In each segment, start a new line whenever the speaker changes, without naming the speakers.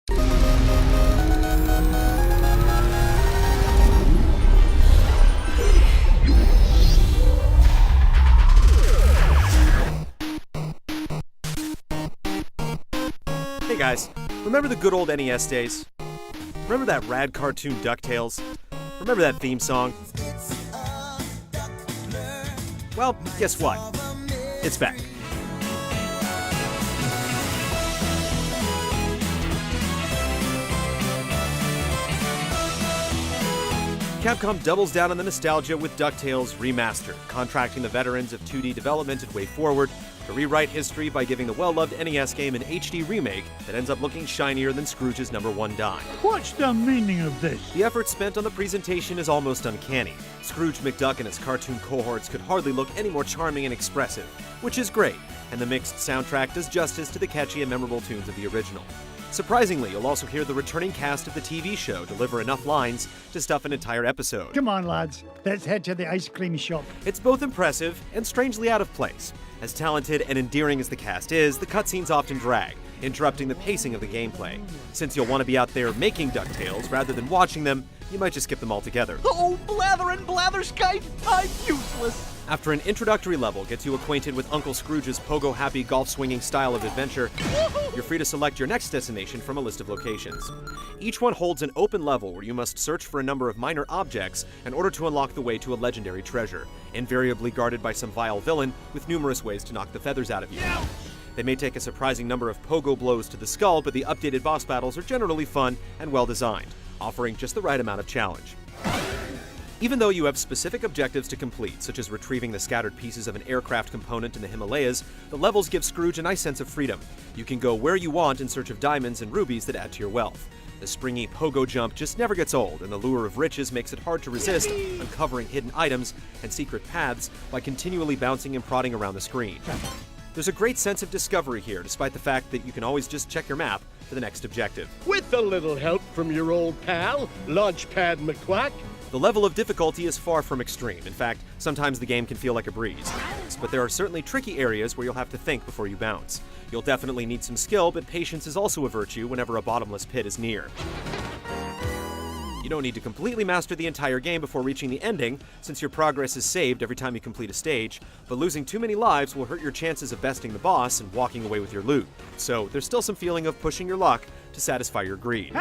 Hey guys, remember the good old NES days? Remember that rad cartoon DuckTales? Remember that theme song? Well, guess what? It's back. Capcom doubles down on the nostalgia with DuckTales Remastered, contracting the veterans of 2D development at Wayforward to rewrite history by giving the well-loved NES game an HD remake that ends up looking shinier than Scrooge's #1 dime.
What's the meaning of this?
The effort spent on the presentation is almost uncanny. Scrooge McDuck and its cartoon cohorts could hardly look any more charming and expressive, which is great, and the mixed soundtrack does justice to the catchy and memorable tunes of the original. Surprisingly, you'll also hear the returning cast of the TV show deliver enough lines to stuff an entire episode.
Come on, lads. Let's head to the ice cream shop.
It's both impressive and strangely out of place. As talented and endearing as the cast is, the cutscenes often drag, interrupting the pacing of the gameplay. Since you'll want to be out there making DuckTales rather than watching them, you might just skip them altogether.
Oh, blather and blatherskite, I'm useless.
After an introductory level gets you acquainted with Uncle Scrooge's pogo-happy golf-swinging style of adventure, you're free to select your next destination from a list of locations. Each one holds an open level where you must search for a number of minor objects in order to unlock the way to a legendary treasure, invariably guarded by some vile villain with numerous ways to knock the feathers out of you. They may take a surprising number of pogo blows to the skull, but the updated boss battles are generally fun and well-designed, offering just the right amount of challenge. Even though you have specific objectives to complete, such as retrieving the scattered pieces of an aircraft component in the Himalayas, the levels give Scrooge a nice sense of freedom. You can go where you want in search of diamonds and rubies that add to your wealth. The springy pogo jump just never gets old, and the lure of riches makes it hard to resist uncovering hidden items and secret paths by continually bouncing and prodding around the screen. There's a great sense of discovery here, despite the fact that you can always just check your map for the next objective.
With a little help from your old pal, Launchpad McQuack.
The level of difficulty is far from extreme. In fact, sometimes the game can feel like a breeze. But there are certainly tricky areas where you'll have to think before you bounce. You'll definitely need some skill, but patience is also a virtue whenever a bottomless pit is near. You don't need to completely master the entire game before reaching the ending, since your progress is saved every time you complete a stage, but losing too many lives will hurt your chances of besting the boss and walking away with your loot. So there's still some feeling of pushing your luck to satisfy your greed.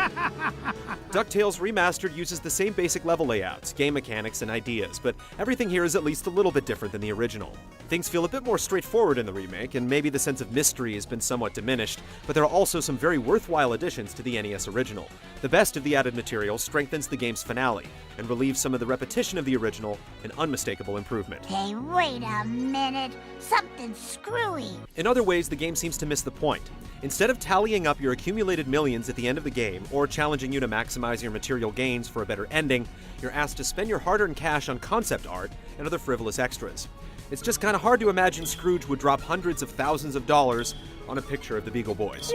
DuckTales Remastered uses the same basic level layouts, game mechanics, and ideas, but everything here is at least a little bit different than the original. Things feel a bit more straightforward in the remake, and maybe the sense of mystery has been somewhat diminished, but there are also some very worthwhile additions to the NES original. The best of the added material strengthens the game's finale, and relieves some of the repetition of the original, an unmistakable improvement.
Hey, wait a minute. Something's screwy.
In other ways, the game seems to miss the point. Instead of tallying up your accumulated millions at the end of the game, or challenging you to maximize your material gains for a better ending, you're asked to spend your hard-earned cash on concept art and other frivolous extras. It's just kind of hard to imagine Scrooge would drop hundreds of thousands of dollars on a picture of the Beagle Boys.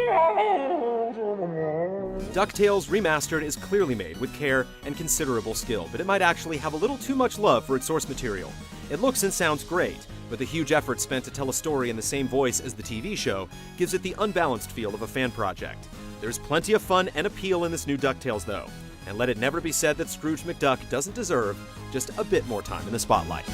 DuckTales Remastered is clearly made with care and considerable skill, but it might actually have a little too much love for its source material. It looks and sounds great, but the huge effort spent to tell a story in the same voice as the TV show gives it the unbalanced feel of a fan project. There's plenty of fun and appeal in this new DuckTales, though, and let it never be said that Scrooge McDuck doesn't deserve just a bit more time in the spotlight.